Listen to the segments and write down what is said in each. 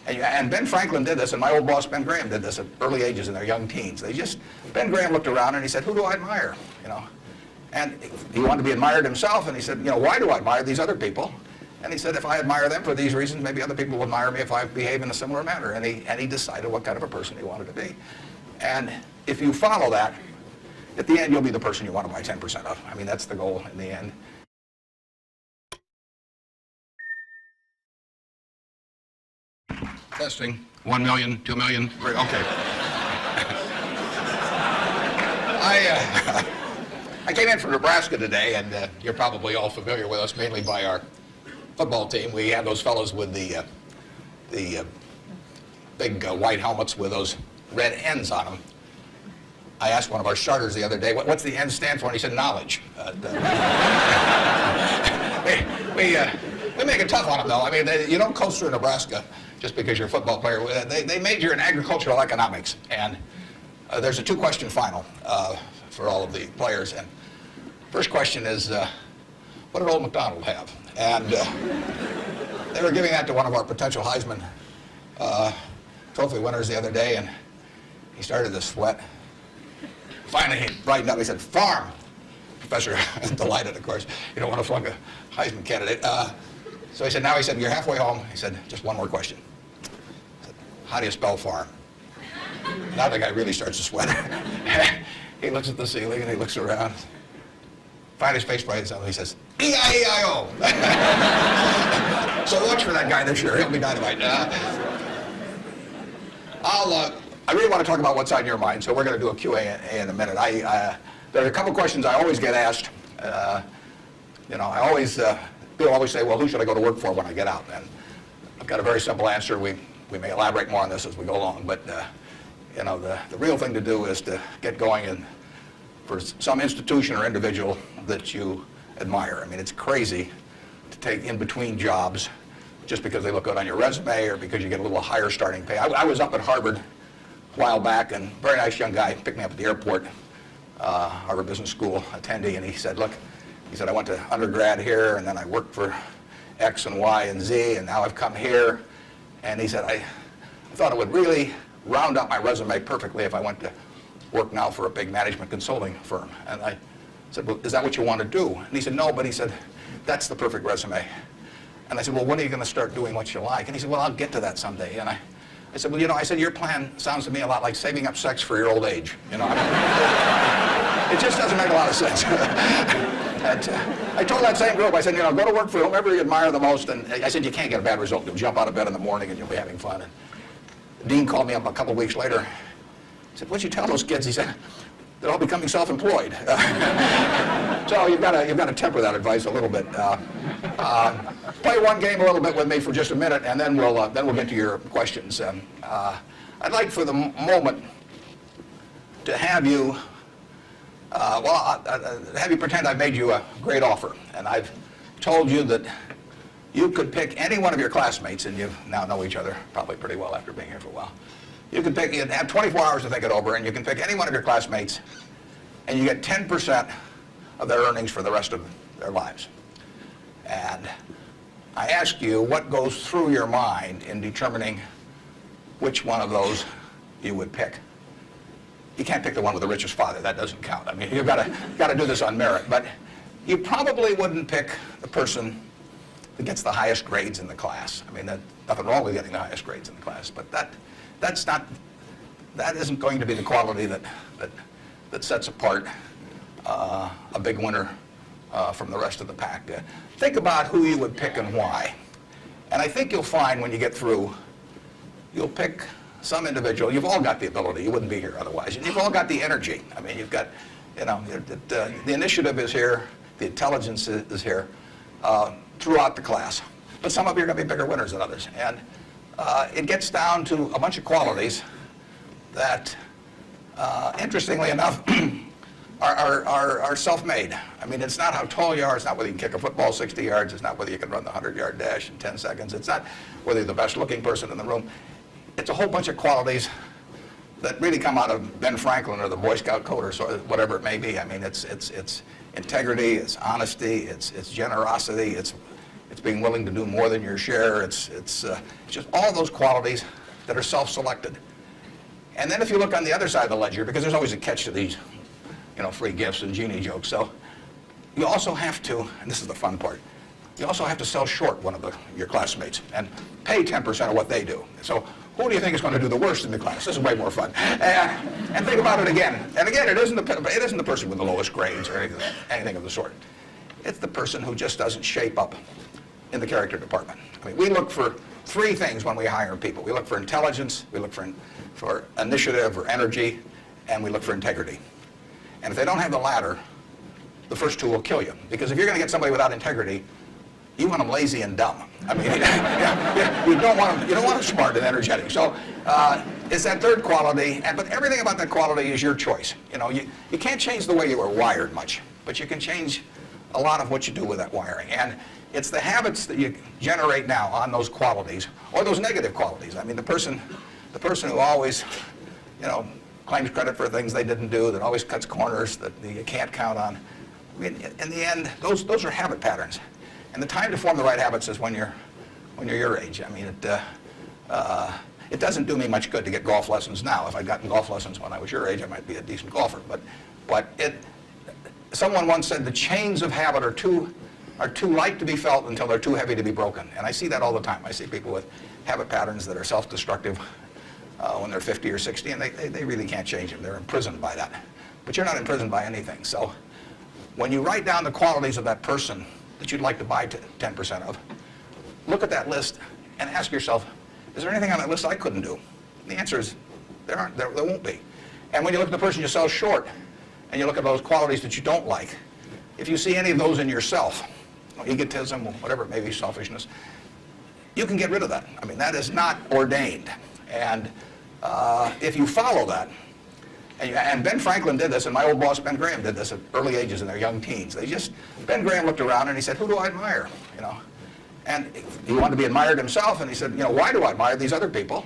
And Ben Franklin did this, and my old boss Ben Graham did this at early ages in their young teens. Ben Graham looked around and he said, who do I admire? And he wanted to be admired himself, and he said, why do I admire these other people? And he said, if I admire them for these reasons, maybe other people will admire me if I behave in a similar manner. And he decided what kind of a person he wanted to be. And if you follow that, at the end, you'll be the person you want to buy 10% of. I mean, that's the goal in the end. Testing. 1 million, 2 million, 3, okay. I came in from Nebraska today, and you're probably all familiar with us, mainly by our football team. We have those fellows with the big white helmets with those red N's on them. I asked one of our starters the other day, what's the N stand for? And he said, knowledge. We make it tough on them, though. I mean, you don't coast through Nebraska just because you're a football player. They major in agricultural economics, and there's a 2-question final for all of the players. And first question is, what did old MacDonald have? And they were giving that to one of our potential Heisman trophy winners the other day, and he started to sweat. Finally, he brightened up. He said, farm. Professor delighted, of course. You don't want to flunk a Heisman candidate. So he said, you're halfway home. He said, just one more question. He said, how do you spell farm? Now the guy really starts to sweat. He looks at the ceiling and he looks around. Finally, his face brightens up and he says, E-I-E-I-O. So watch for that guy this year. He'll be dynamite. I really want to talk about what's on your mind, so we're going to do a Q&A in a minute. There are a couple questions I always get asked. People always say, well, who should I go to work for when I get out? And I've got a very simple answer. We may elaborate more on this as we go along, but the real thing to do is to get going for some institution or individual that you admire. I mean, it's crazy to take in-between jobs just because they look good on your resume or because you get a little higher starting pay. I was up at Harvard a while back, and a very nice young guy picked me up at the airport, Harvard Business School attendee, and he said, I went to undergrad here, and then I worked for X and Y and Z, and now I've come here. And he said, I thought it would really round out my resume perfectly if I went to work now for a big management consulting firm. And I said, well, is that what you want to do? And he said, no, but he said, that's the perfect resume. And I said, well, when are you going to start doing what you like? And he said, well, I'll get to that someday. And I said, well, your plan sounds to me a lot like saving up sex for your old age. It just doesn't make a lot of sense. I told that same group, I said, go to work for whomever you admire the most. And I said, you can't get a bad result. You'll jump out of bed in the morning and you'll be having fun. And the dean called me up a couple of weeks later. He said, what'd you tell those kids? He said, they're all becoming self-employed. So you've got to temper that advice a little bit. Play one game a little bit with me for just a minute, and then we'll get to your questions. I'd like for the moment to have you have you pretend I've made you a great offer, and I've told you that you could pick any one of your classmates, and you now know each other probably pretty well after being here for a while. You have 24 hours to think it over, and you can pick any one of your classmates, and you get 10% of their earnings for the rest of their lives. And I ask you what goes through your mind in determining which one of those you would pick. You can't pick the one with the richest father. That doesn't count. I mean, you've got to do this on merit. But you probably wouldn't pick the person that gets the highest grades in the class. I mean, there's nothing wrong with getting the highest grades in the class, but that isn't going to be the quality that sets apart a big winner from the rest of the pack. Think about who you would pick and why. And I think you'll find when you get through, you'll pick some individual. You've all got the ability. You wouldn't be here otherwise. And you've all got the energy. I mean, you've got, the initiative is here, the intelligence is here throughout the class. But some of you are going to be bigger winners than others. And it gets down to a bunch of qualities that, interestingly enough, are self-made. I mean, it's not how tall you are. It's not whether you can kick a football 60 yards. It's not whether you can run the 100-yard dash in 10 seconds. It's not whether you're the best-looking person in the room. It's a whole bunch of qualities that really come out of Ben Franklin or the Boy Scout code or whatever it may be. I mean, it's integrity, it's honesty, it's generosity, it's It's being willing to do more than your share. It's just all those qualities that are self-selected. And then if you look on the other side of the ledger, because there's always a catch to these, free gifts and genie jokes. So you also have to, and this is the fun part, you also have to sell short one of your classmates and pay 10% of what they do. So who do you think is going to do the worst in the class? This is way more fun. And think about it again. And again, it isn't the person with the lowest grades or anything of the sort. It's the person who just doesn't shape up in the character department. I mean, we look for three things when we hire people. We look for intelligence, we look for initiative or energy, and we look for integrity. And if they don't have the latter, the first two will kill you. Because if you're going to get somebody without integrity, you want them lazy and dumb. I mean, you don't want them smart and energetic. So it's that third quality, but everything about that quality is your choice. You can't change the way you were wired much, but you can change a lot of what you do with that wiring. And it's the habits that you generate now on those qualities, or those negative qualities. I mean, the person who always, claims credit for things they didn't do, that always cuts corners, that you can't count on. I mean, in the end, those are habit patterns. And the time to form the right habits is when you're your age. I mean, it doesn't do me much good to get golf lessons now. If I'd gotten golf lessons when I was your age, I might be a decent golfer. But someone once said the chains of habit are too light to be felt until they're too heavy to be broken. And I see that all the time. I see people with habit patterns that are self-destructive when they're 50 or 60, and they really can't change them. They're imprisoned by that. But you're not imprisoned by anything. So when you write down the qualities of that person that you'd like to buy 10% of, look at that list and ask yourself, is there anything on that list I couldn't do? And the answer is there won't be. And when you look at the person you sell short, and you look at those qualities that you don't like, if you see any of those in yourself, egotism, whatever it may be, selfishness, you can get rid of that. I mean, that is not ordained. And if you follow that, and Ben Franklin did this, and my old boss Ben Graham did this at early ages in their young teens. Ben Graham looked around and he said, who do I admire? And he wanted to be admired himself, and he said, why do I admire these other people?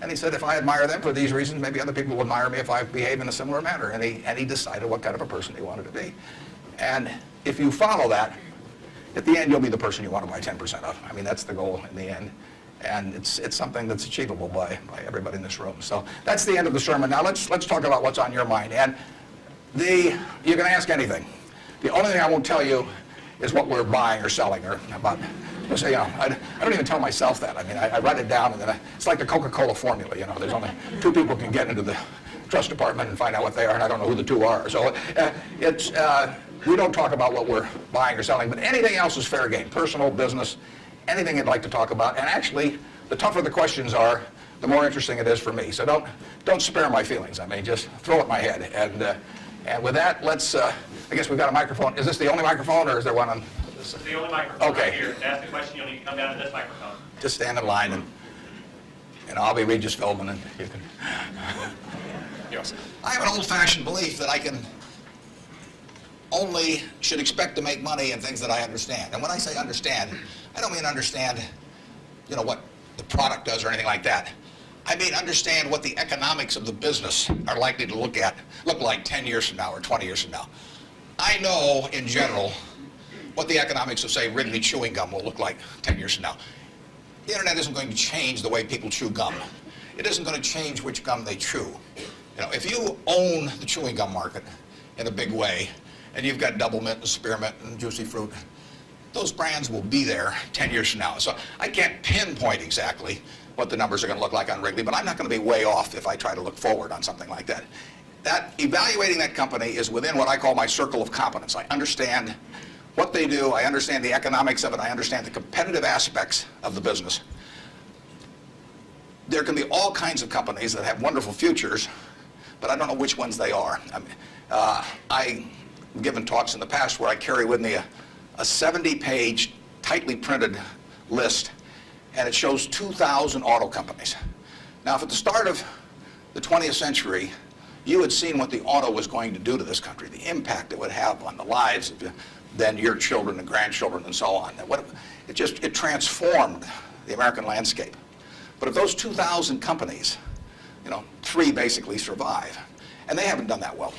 And he said, if I admire them for these reasons, maybe other people will admire me if I behave in a similar manner. And he decided what kind of a person he wanted to be. And if you follow that, at the end, you'll be the person you want to buy 10% of. I mean, that's the goal in the end. And it's something that's achievable by everybody in this room. So that's the end of the sermon. Now let's talk about what's on your mind. And you can ask anything. The only thing I won't tell you is what we're buying or selling or about. I don't even tell myself that. I mean, I write it down, and then it's like the Coca-Cola formula. There's only two people can get into the trust department and find out what they are, and I don't know who the two are. So we don't talk about what we're buying or selling, but anything else is fair game, personal, business, anything you'd like to talk about. And actually, the tougher the questions are, the more interesting it is for me. So don't spare my feelings. I mean, just throw at my head. And with that, let's. I guess we've got a microphone. Is this the only microphone, or is there one on? It's the only microphone okay. Right here. To ask a question, you'll need to come down to this microphone. Just stand in line, and I'll be Regis Philbin, and you can. Yes. I have an old-fashioned belief that I only should expect to make money in things that I understand. And when I say understand, I don't mean understand, what the product does or anything like that. I mean understand what the economics of the business are likely to look like 10 years from now or 20 years from now. I know, in general, what the economics of, say, Wrigley chewing gum will look like 10 years from now. The internet isn't going to change the way people chew gum. It isn't going to change which gum they chew. If you own the chewing gum market in a big way, and you've got Double Mint and Spearmint and Juicy Fruit, those brands will be there 10 years from now. So I can't pinpoint exactly what the numbers are going to look like on Wrigley, but I'm not going to be way off if I try to look forward on something like that. Evaluating that company is within what I call my circle of competence. I understand what they do, I understand the economics of it, I understand the competitive aspects of the business. There can be all kinds of companies that have wonderful futures, but I don't know which ones they are. I've given talks in the past where I carry with me a 70-page, tightly printed list, and it shows 2,000 auto companies. Now, if at the start of the 20th century, you had seen what the auto was going to do to this country, the impact it would have on the lives of then your children and grandchildren and so on. It transformed the American landscape. But of those 2,000 companies, 3 basically survive. And they haven't done that well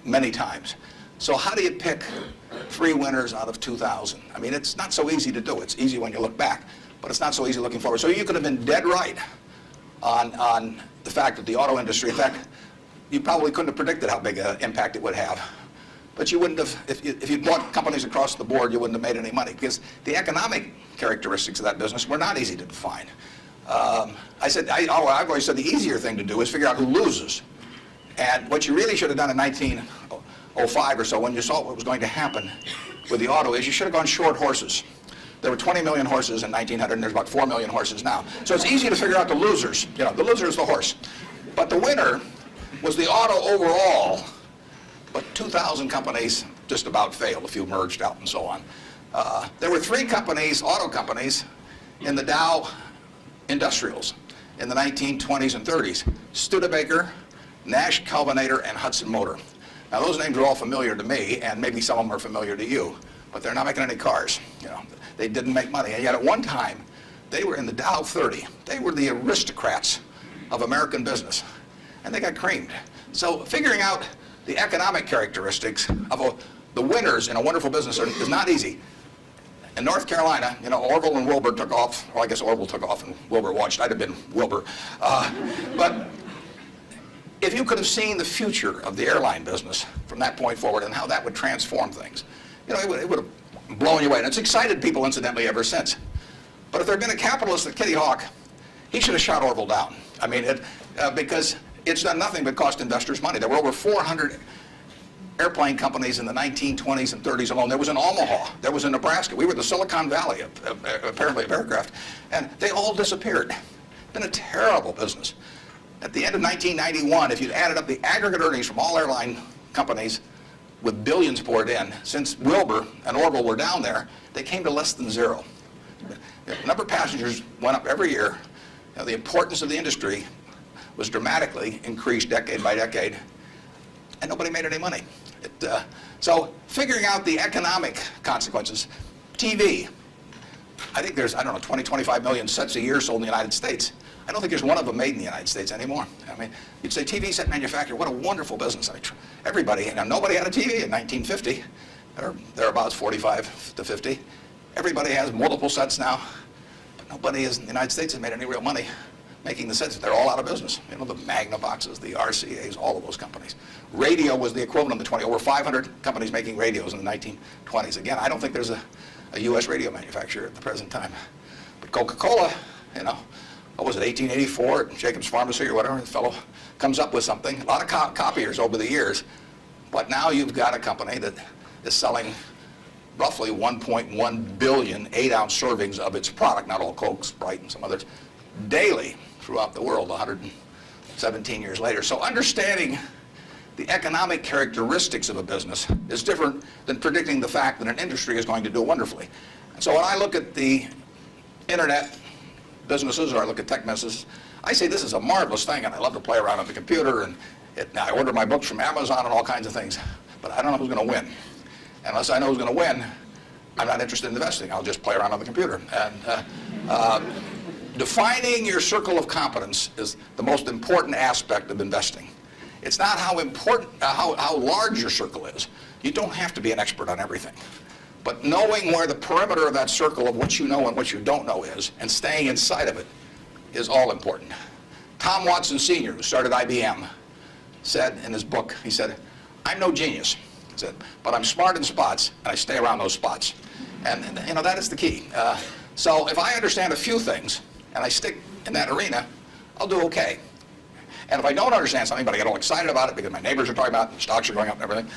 many times. So how do you pick 3 winners out of 2,000? I mean, it's not so easy to do. It's easy when you look back, but it's not so easy looking forward. So you could have been dead right on the fact that the auto industry, in fact, you probably couldn't have predicted how big an impact it would have. But you wouldn't have, if you'd bought companies across the board, you wouldn't have made any money, because the economic characteristics of that business were not easy to define. I've always said the easier thing to do is figure out who loses. And what you really should have done in 1905 or so, when you saw what was going to happen with the auto, is you should have gone short horses. There were 20 million horses in 1900, and there's about 4 million horses now. So it's easy to figure out the losers. You know, the loser is the horse. But the winner was the auto overall. But 2,000 companies just about failed. A few merged out and so on. There were 3 companies, auto companies, in the Dow Industrials in the 1920s and 30s. Studebaker, Nash Kelvinator, and Hudson Motor. Now those names are all familiar to me, and maybe some of them are familiar to you, but they're not making any cars. You know, they didn't make money, and yet at one time they were in the Dow 30. They were the aristocrats of American business, and they got creamed. So figuring out the economic characteristics of the winners in a wonderful business is not easy. In North Carolina, you know, Orville and Wilbur took off. Well, I guess Orville took off and Wilbur watched. I'd have been Wilbur. But if you could have seen the future of the airline business from that point forward and how that would transform things, you know, it would have blown you away. And it's excited people, incidentally, ever since. But if there had been a capitalist at Kitty Hawk, he should have shot Orville down. I mean, because it's done nothing but cost investors money. There were over 400 airplane companies in the 1920s and 30s alone. There was in Omaha. There was in Nebraska. We were the Silicon Valley, apparently, of aircraft. And they all disappeared. It's been a terrible business. At the end of 1991, if you'd added up the aggregate earnings from all airline companies with billions poured in, since Wilbur and Orville were down there, they came to less than 0. The number of passengers went up every year. You know, the importance of the industry was dramatically increased decade by decade, and nobody made any money. So figuring out the economic consequences, TV, I think there's, 20, 25 million sets a year sold in the United States. I don't think there's one of them made in the United States anymore. I mean, you'd say TV set manufacturer, what a wonderful business. I mean, everybody, you know, nobody had a TV in 1950, or thereabouts 45 to 50. Everybody has multiple sets now, but nobody in the United States has made any real money making the sets. They're all out of business. You know, the Magnavoxes, the RCAs, all of those companies. Radio was the equivalent of the over 500 companies making radios in the 1920s. Again, I don't think there's a U.S. radio manufacturer at the present time. But Coca-Cola, you know, what was it, 1884 at Jacobs Pharmacy or whatever, the fellow comes up with something. A lot of copiers over the years, but now you've got a company that is selling roughly 1.1 billion 8-ounce servings of its product, not all Coke, Sprite, and some others, daily throughout the world 117 years later. So understanding the economic characteristics of a business is different than predicting the fact that an industry is going to do wonderfully. And so when I look at the internet businesses, or I look at tech businesses, I say this is a marvelous thing, and I love to play around on the computer, and I order my books from Amazon and all kinds of things, but I don't know who's going to win. Unless I know who's going to win, I'm not interested in investing. I'll just play around on the computer. And defining your circle of competence is the most important aspect of investing. It's not how important, how large your circle is. You don't have to be an expert on everything. But knowing where the perimeter of that circle of what you know and what you don't know is, and staying inside of it, is all important. Tom Watson Sr., who started IBM, said in his book, he said, "I'm no genius," he said, "but I'm smart in spots, and I stay around those spots." And you know, that is the key. So if I understand a few things, and I stick in that arena, I'll do okay. And if I don't understand something, but I get all excited about it because my neighbors are talking about it, the stocks are going up and everything,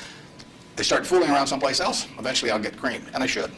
they start fooling around someplace else, eventually I'll get creamed, and I should.